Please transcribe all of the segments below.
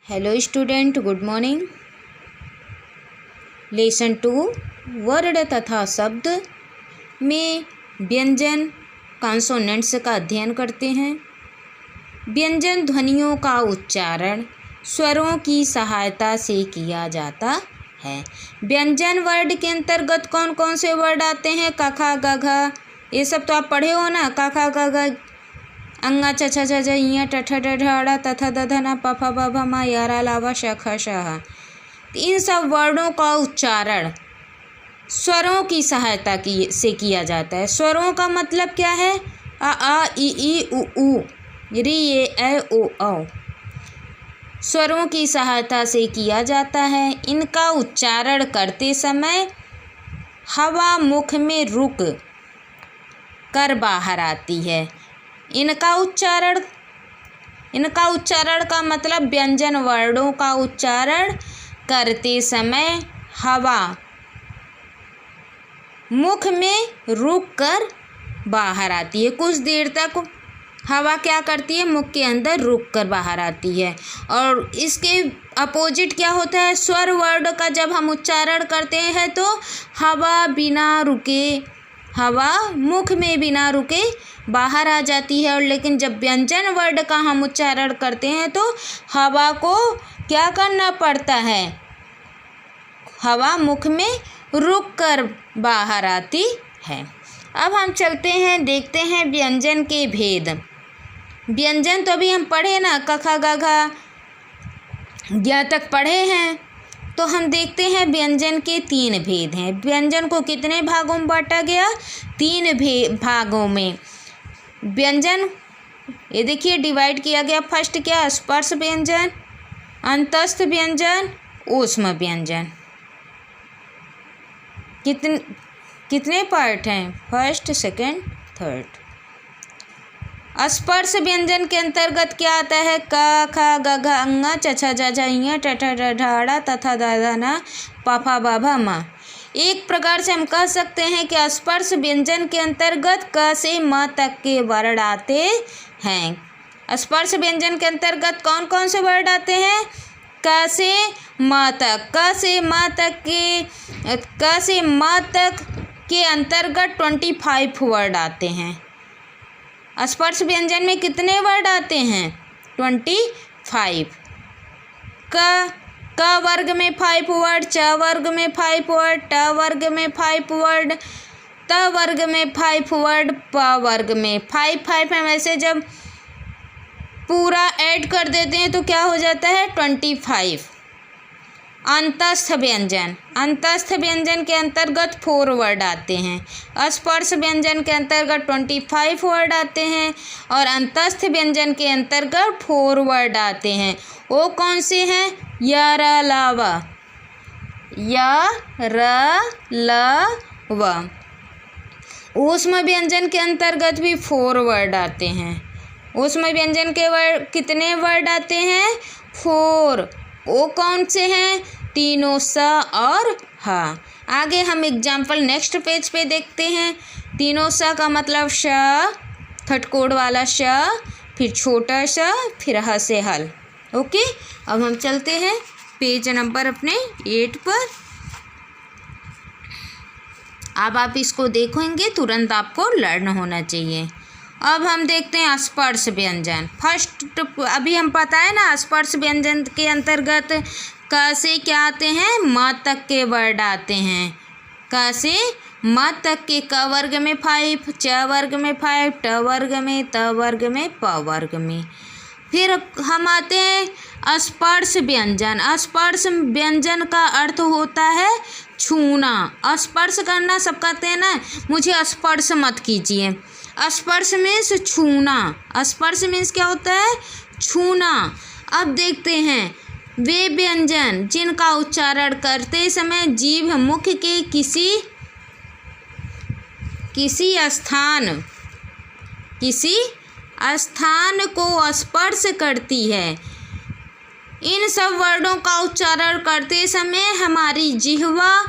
Hello student, good morning. Lesson 2 word तथा शब्द में व्यंजन कॉन्सोनेंट्स का अध्ययन करते हैं। व्यंजन ध्वनियों का उच्चारण स्वरों की सहायता से किया जाता है। व्यंजन वर्ड के अंतर्गत कौन कौन से वर्ड आते हैं? कखा गघा, ये सब तो आप पढ़े हो ना। कखा गघा, अंगा चचा चचा इया टठा डढ़ा तथा दधना पफा बभा मा यारा लावा शखा शाह। इन सब वर्डों का उच्चारण स्वरों की सहायता से किया जाता है। स्वरों का मतलब क्या है? आ ई उ री ए ए ओ औ। स्वरों की सहायता से किया जाता है। इनका उच्चारण करते समय हवा मुख में रुक कर बाहर आती है। इनका उच्चारण का मतलब व्यंजन वर्डों का उच्चारण करते समय हवा मुख में रुक कर बाहर आती है। कुछ देर तक हवा क्या करती है? मुख के अंदर रुक कर बाहर आती है। और इसके अपोजिट क्या होता है? स्वर वर्ड का जब हम उच्चारण करते हैं तो हवा मुख में बिना रुके बाहर आ जाती है। और लेकिन जब व्यंजन वर्ड का हम उच्चारण करते हैं तो हवा को क्या करना पड़ता है? हवा मुख में रुक कर बाहर आती है। अब हम चलते हैं, देखते हैं व्यंजन के भेद। व्यंजन तो अभी हम पढ़े ना, कखा गघा ज्ञ तक पढ़े हैं। तो हम देखते हैं व्यंजन के 3 भेद हैं। व्यंजन को कितने भागों में बांटा गया? 3 भागों में व्यंजन, ये देखिए डिवाइड किया गया। फर्स्ट क्या? स्पर्श व्यंजन, अंतस्थ व्यंजन, ऊष्म व्यंजन। कितने पार्ट हैं? First, second, third. स्पर्श व्यंजन के अंतर्गत क्या आता है? क ख ग घ अंगा चछा झझा इया टठा डढ़ा तथा दधना पफा बभा मा। एक प्रकार से हम कह सकते हैं कि स्पर्श व्यंजन के अंतर्गत क से म तक के वर्ण आते हैं। स्पर्श व्यंजन के अंतर्गत कौन कौन से वर्ड आते हैं? क से म तक। क से म तक के अंतर्गत 25 वर्ड आते हैं। स्पर्श व्यंजन में कितने वर्ड आते हैं? 25। क वर्ग में 5 वर्ड, च वर्ग में 5 वर्ड, ट वर्ग में 5 वर्ड, त वर्ग में 5 वर्ड, प वर्ग में 5 है। वैसे जब पूरा ऐड कर देते हैं तो क्या हो जाता है? 25। अंतस्थ व्यंजन के अंतर्गत 4 वर्ड आते हैं। स्पर्श व्यंजन के अंतर्गत 25 वर्ड आते हैं और अंतस्थ व्यंजन के अंतर्गत 4 वर्ड आते हैं। वो कौन से हैं? य र ल व, य र ल व। ऊष्म व्यंजन के अंतर्गत भी 4 वर्ड आते हैं। ऊष्म व्यंजन के कितने वर्ड आते हैं? 4। वो कौन से हैं? तीनों स और ह। आगे हम एग्जाम्पल नेक्स्ट पेज पे देखते हैं। तीनों स का मतलब श, खटकोड़ वाला श, फिर छोटा स, फिर ह से हल। ओके, अब हम चलते हैं पेज नंबर अपने 8 पर। अब आप इसको देखेंगे, तुरंत आपको लर्न होना चाहिए। अब हम देखते हैं स्पर्श व्यंजन। फर्स्ट अभी हम पता है ना, स्पर्श व्यंजन के अंतर्गत क से क्या आते हैं? म तक के वर्ड आते हैं। क से म तक के, क वर्ग में 5, च वर्ग में 5, ट वर्ग में, त वर्ग में, प वर्ग में। फिर हम आते हैं स्पर्श व्यंजन। स्पर्श व्यंजन का अर्थ होता है छूना। स्पर्श करना, सब कहते हैं ना मुझे स्पर्श मत कीजिए। स्पर्श मीन्स छूना। स्पर्श मीन्स क्या होता है? छूना। अब देखते हैं वे व्यंजन जिनका उच्चारण करते समय जीभ मुख के किसी स्थान को स्पर्श करती है। इन सब वर्डों का उच्चारण करते समय हमारी जिह्वा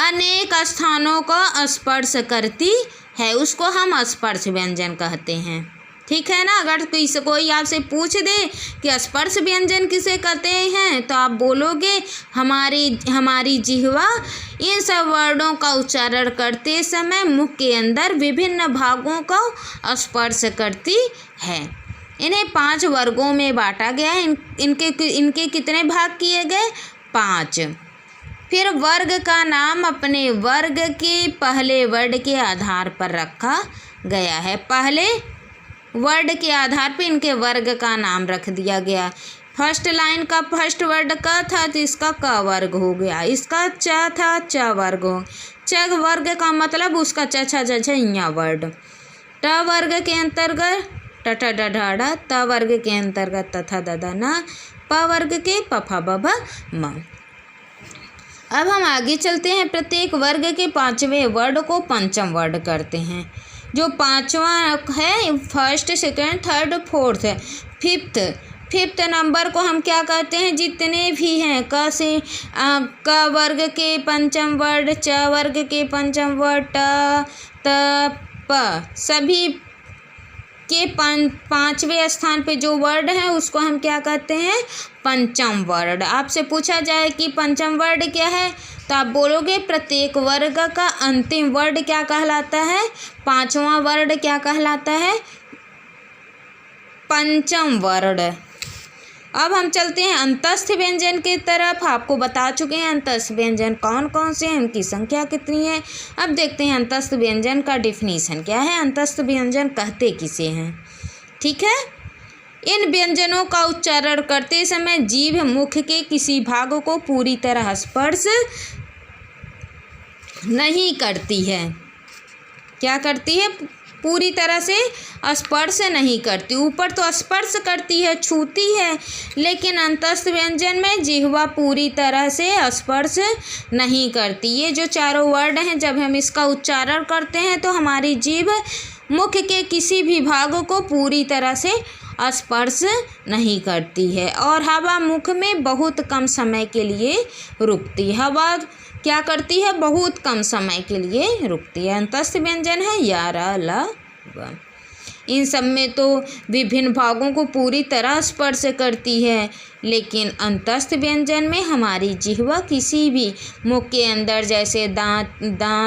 अनेक स्थानों का स्पर्श करती है, उसको हम स्पर्श व्यंजन कहते हैं। ठीक है ना। अगर कोई आपसे पूछ दे कि स्पर्श व्यंजन किसे कहते हैं तो आप बोलोगे हमारी जिह्वा इन सब वर्णों का उच्चारण करते समय मुख के अंदर विभिन्न भागों का स्पर्श करती है। इन्हें 5 वर्गों में बांटा गया है। इनके कितने भाग किए गए? 5। फिर वर्ग का नाम अपने वर्ग के पहले वर्ड के आधार पर रखा गया है। पहले वर्ड के आधार पर इनके वर्ग का नाम रख दिया गया। फर्स्ट लाइन का फर्स्ट वर्ड क था तो इसका क वर्ग हो गया। इसका च था च वर्ग हो। च वर्ग का मतलब उसका च छ ज झ ञ वर्ड। ट वर्ग के अंतर्गत ट ठ ड ढ ढ। त वर्ग के अंतर्गत त थ द ध न। प वर्ग के प फ ब भ म। अब हम आगे चलते हैं। प्रत्येक वर्ग के 5वें वर्ड को पंचम वर्ड करते हैं। जो 5वां है फर्स्ट सेकंड थर्ड फोर्थ है। फिफ्थ नंबर को हम क्या कहते हैं? जितने भी हैं क से क वर्ग के पंचम वर्ड, च वर्ग के पंचम वर्ड, ट त प सभी के 5वें स्थान पे जो वर्ड है उसको हम क्या कहते हैं? पंचम वर्ड। आपसे पूछा जाए कि पंचम वर्ड क्या है तो आप बोलोगे प्रत्येक वर्ग का अंतिम वर्ड क्या कहलाता है? 5वां वर्ड क्या कहलाता है? पंचम वर्ड। अब हम चलते हैं अंतस्थ व्यंजन की तरफ। आपको बता चुके हैं अंतस्थ व्यंजन कौन कौन से हैं, उनकी संख्या कितनी है। अब देखते हैं अंतस्थ व्यंजन का डिफिनीशन क्या है, अंतस्थ व्यंजन कहते किसे हैं। ठीक है। इन व्यंजनों का उच्चारण करते समय जीभ मुख के किसी भाग को पूरी तरह स्पर्श नहीं करती है। क्या करती है? पूरी तरह से स्पर्श नहीं करती। ऊपर तो स्पर्श करती है, छूती है, लेकिन अंतस्थ व्यंजन में जिह्वा पूरी तरह से स्पर्श नहीं करती। ये जो चारों वर्ड हैं जब हम इसका उच्चारण करते हैं तो हमारी जीभ मुख के किसी भी भाग को पूरी तरह से स्पर्श नहीं करती है। और हवा मुख में बहुत कम समय के लिए रुकती है। हवा क्या करती है? बहुत कम समय के लिए रुकती है। अंतस्थ व्यंजन है या, र, ल, व। इन सब में तो विभिन्न भागों को पूरी तरह स्पर्श करती है, लेकिन अंतस्थ व्यंजन में हमारी जिह्वा किसी भी मुख के अंदर जैसे दांत